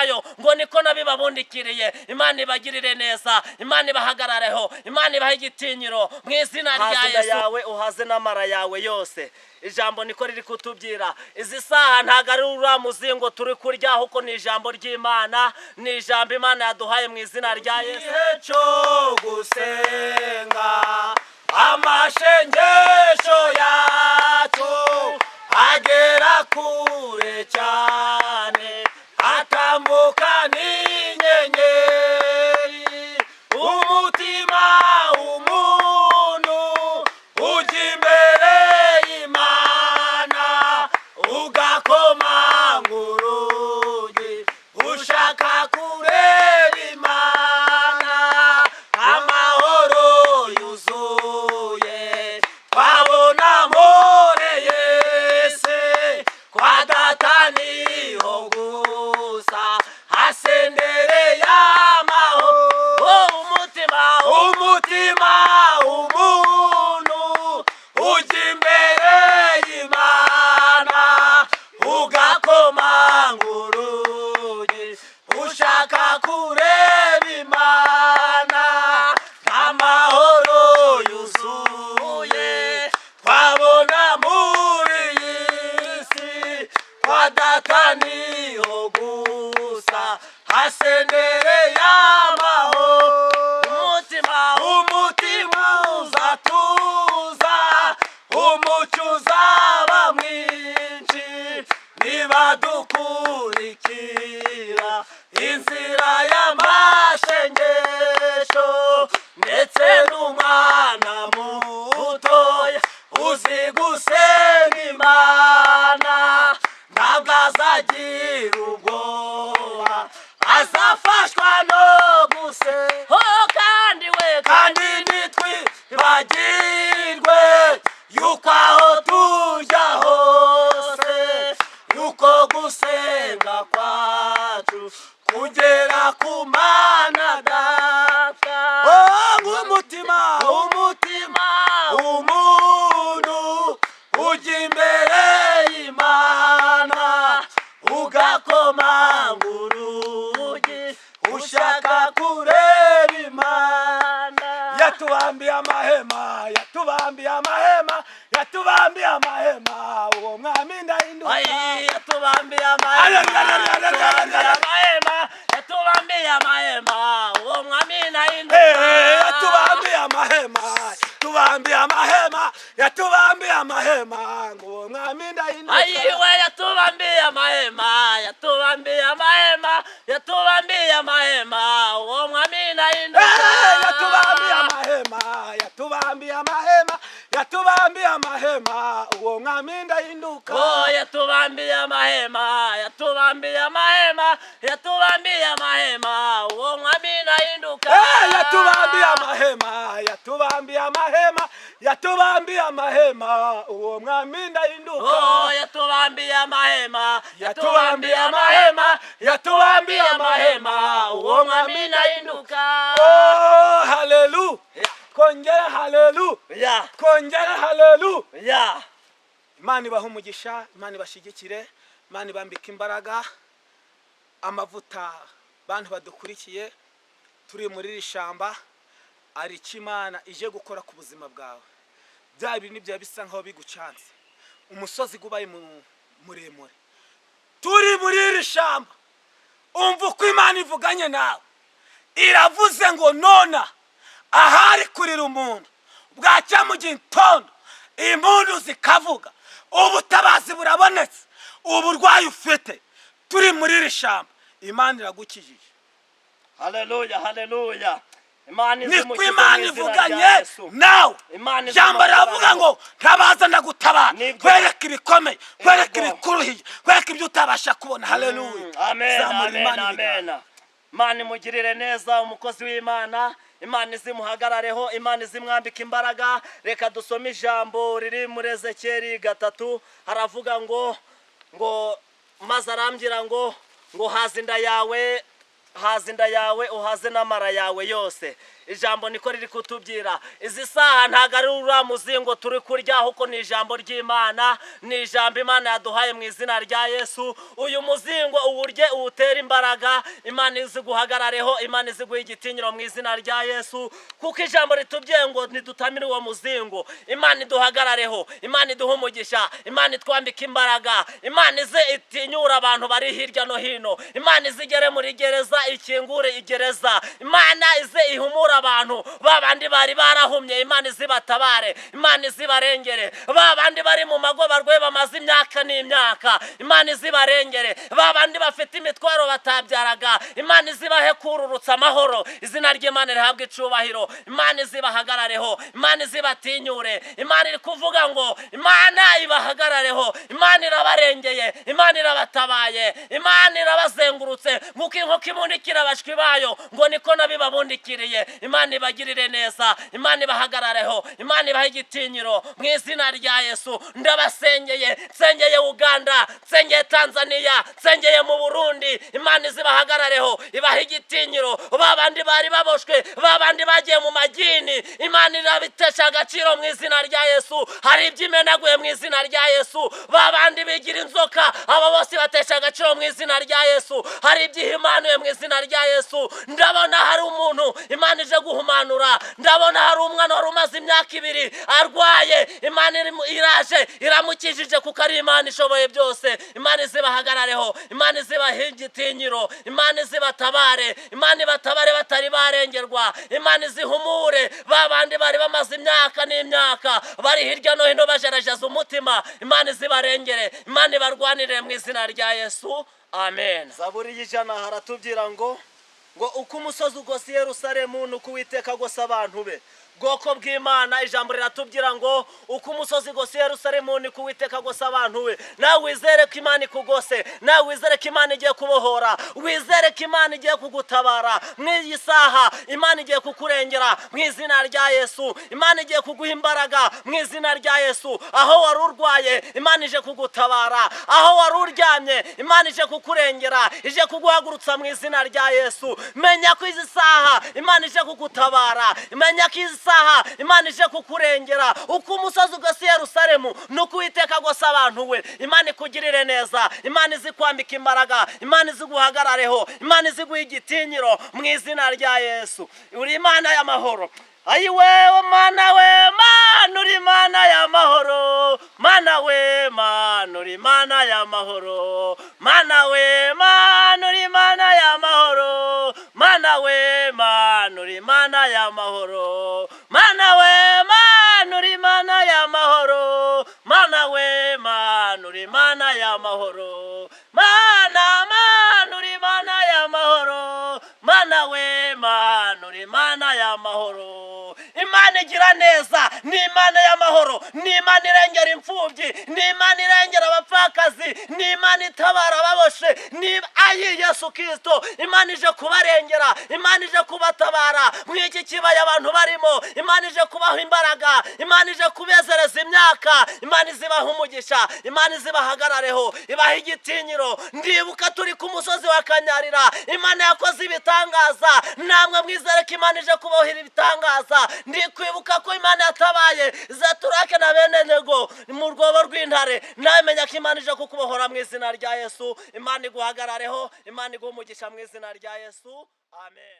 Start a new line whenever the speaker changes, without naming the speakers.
byayo ngo niko nabibabundikiriye. Imana ibagirire neza, Imana ibahagarareho, Imana ibahe igitinyiro mu izina rya Yesu. Yawe uhaze n'amara yawe yose. Ijambo niko riri kutubwira. Izi saha ntago ari uramuzingo turi kurya, ahubwo ni ijambo ry'Imana, ni ijambo Imana yaduhaye mu izina rya Yesu.
Igihe cyo gusenga amashengesho yacu agera kure cyane, atambuka n'inyenyeri. Umutima w'umuntu ujya imbere y'Imana, ugakomanga urugi ushaka kureba Imana. Amahoro yuzuye twabona muri Yesu, kwa Data niho gusa hasendereye amahoro. Umutima w'umuntu ujya imbere y'Imana, ugakomanga urugi ushaka kureba Imana. Amahoro yuzuye twabona muri iyi si, kwa Data niho gusa hasendereye amahoro. Umutima uzatuza, umucyo uzaba mwinshi niba dukurikira inzira y'amashengesho. Ndetse n'umwana mutoya uzi gusenga Imana ntabwo azagira ubwoba, azafashwa no gusenga. Kandi ntitwibagirwe yuko aho tujya hose, yuko gusenga kwacu kugera ku Mana Data. Umutima w'umuntu ujya imbere y'Imana, ugakomanga urugi ushaka kureba Imana. Yatubambiye amahema, yatubambiye amahema, yatubambiye amahema, uwo mwami ndahinduka. Yatubambiye amahema, yatubambiye amahema, uwo mwami ndahinduka. Yatubambiye amahema, yatubambiye amahema, yatubambiye amahema, uwo mwami ndahinduka. Yatubambiye amahema, yatubambiye amahema, yatubambiye amahema, uwo mwami ndahinduka. Yatubambiye amahema, yatubambiye amahema, yatubambiye amahema, uwo mwami ndahinduka. Yatubambiye amahema, yatubambiye amahema, yatubambiye amahema, uwo mwami ndahinduka. Yatubambiye amahema, yatubambiye amahema, yatubambiye amahema, uwo mwami ndahinduka. Yatubambiye amahema, yatubambiye amahema, yatubambiye amahema, uwo mwami ndahinduka. Haleluya. Kongera haleluya. Kongera haleluya. Imana ibahe umugisha, Imana ibashigikire, Imana ibambike imbaraga. Amavuta bantu badukurikiye, turi muri iri shamba ari Imana ije gukora ku buzima bwawe. Bya bintu bya bisa nkaho bigucanze, umusozi gubaye muremure. Turi muri iri shamba, umva uko Imana ivuganye nawe. Iravuze ngo nona ahari kurira umuntu bwacya mu gitondo impundu zikavuga, ubutabazi burabonetse, uburwayi ufite. Turi muri iri shamba, Imana iragukijije. Haleluya, haleluya. Niko Imana ivuganye nawe. Jambo ravuga ngo ntabaza ndagutabara, kwereka ibikomeye, kwereka ibikuruhiye, kwereka ibyo utabasha kubona. Haleluya. Amen, amen, amen. Imana imugirire neza umukozi w'Imana, Imana izimuhagarareho, Imana izimwambika imbaraga. Reka dusome ijambo riri muri Ezekiyeli 3, haravuga ngo maze arambwira ngo haza inda yawe
haza inda yawe uhaze n'amara yawe yose. Ijambo niko riri kutubwira. Izi saha ntago ari uriya muzingo turi kurya, ahubwo ni ijambo ry'Imana, ni ijambo Imana yaduhaye mu izina rya Yesu. Uyu muzingo uwurye uwutera imbaraga, Imana izi guhagarareho, Imana izi guha igitinyiro mu izina rya Yesu, kuko ijambo ritubwiye ngo ntidutamire uwo muzingo. Imana iduhagarareho, Imana iduha umugisha, Imana itwambika imbaraga, Imana ize itinyura abantu bari hirya no hino, Imana izigere muri gereza, ikingure igereza, Imana ize ihumura abantu babandi bari barahumye, Imana izibatabare, Imana izibarengere. Babandi bari mu mago barwaye bamaze imyaka n'imyaka, Imana izibarengere. Babandi bafite imitwaro batabyaraga, Imana izibahe kururutsa amahoro. Izina ry'Imana rihabwe icubahiro, Imana izibahagarareho, Imana izibatinyure. Imana iri kuvuga ngo Imana ibahagarareho, Imana irabarengeye, Imana irabatabaye, Imana irabazengurutse nk'uko inkoko ibundikira abashwi bayo, ngo niko nabibabundikiriye. Imana ibagirire neza, Imana ibahagarareho, Imana ibahe igitinyiro mu izina rya Yesu. Ndabasengeye, nsengeye Uganda, nsengeye Tanzania, nsengeye mu Burundi, Imana izibahagarareho, ibahe igitinyiro. Babandi bari baboshwe, babandi bagiye mu magini, Imana irabitesha agaciro mu izina rya Yesu. Hari ibyimenaguye mu izina rya Yesu. Babandi bigira inzoka, abo bose batesha agaciro mu izina rya Yesu. Hari ibyihimanuye mu izina rya Yesu. Ndabona hari umuntu Imana ije guhumanura, ndabona hari umwana wari umaze imyaka 2 arwaye, Imana iraje iramukijije kuko ari Imana ishoboye byose. Imana izibahagarareho, Imana izibahe igitinyiro, Imana izibatabare, Imana ibatabare batari barengerwa, Imana izihumure. Babandi bari bamaze imyaka n'imyaka bari hirya no hino bajerejeza umutima, Imana izibarengere, Imana ibarwanire mu izina rya Yesu. Amen. Zaburi y'ijana haratubwira ngo uko umusozi ugose Yerusalemu nuko Uwiteka agose abantu be. Bwoko bw'Imana, ijambo riratubwira ngo uko umusozi ugose Yerusalemu niko Uwiteka agose abantu be. Nawe wizere ko Imana ikugose, nawe wizere ko Imana igiye kubohora, wizere ko Imana igiye kugutabara mu iyi saha. Imana igiye kukurengera mu izina rya Yesu, Imana igiye kuguha imbaraga mu izina rya Yesu. Aho wari urwaye, Imana ije kugutabara, aho wari uryamye, Imana ije kukurengera, ije kuguhagurutsa mu izina rya Yesu. Menya ko izi saha Imana ije kugutabara, menya ko izi saha Imana ije kukurengera. Uko umusozi ugose Yerusalemu nuko Uwiteka agose abantu we. Imana ikugirire neza, Imana izikwambika imbaraga, Imana iziguhagarareho, Imana iziguha igitinyiro mu izina rya Yesu. Uri Imana y'amahoro. Ayi wewe Mana we, Mana uri Imana y'amahoro, Mana we, Mana uri Imana y'amahoro, Mana we, Mana uri Imana y'amahoro, Mana we, Mana uri Imana y'amahoro, Mana we, Mana uri Imana y'amahoro, Mana we, Mana uri Imana y'amahoro, Mana, Mana uri Imana y'amahoro, Mana we, Mana uri Imana y'amahoro. Imana igira neza, ni Imana y'amahoro, ni Imana irengera imfubyi, ni Imana irengera abapfakazi, ni Imana itabara ababoshe, ni ayi Yesu Kristo. Imana ije kubarengera, Imana ije kubatabara mu iki kibaya abantu barimo, Imana ije kubaha imbaraga, Imana ije kubezereza imyaka, Imana izibaha umugisha, Imana izibahagarareho, ibaha igitinyiro. Ndibuka turi ku musozi wa Kanyarira, Imana yakoze ibitangaza, namwe mwizere ko Imana ije kubohera ibitangaza. Ndi kwibuka ko Imana yatabaye Zaturake na bene nego mu rwobo rw'intare. Namenya ko Imana ije kukubohora mu izina rya Yesu. Imana iguhagarareho, Imana iguha umugisha mu izina rya Yesu. Amen.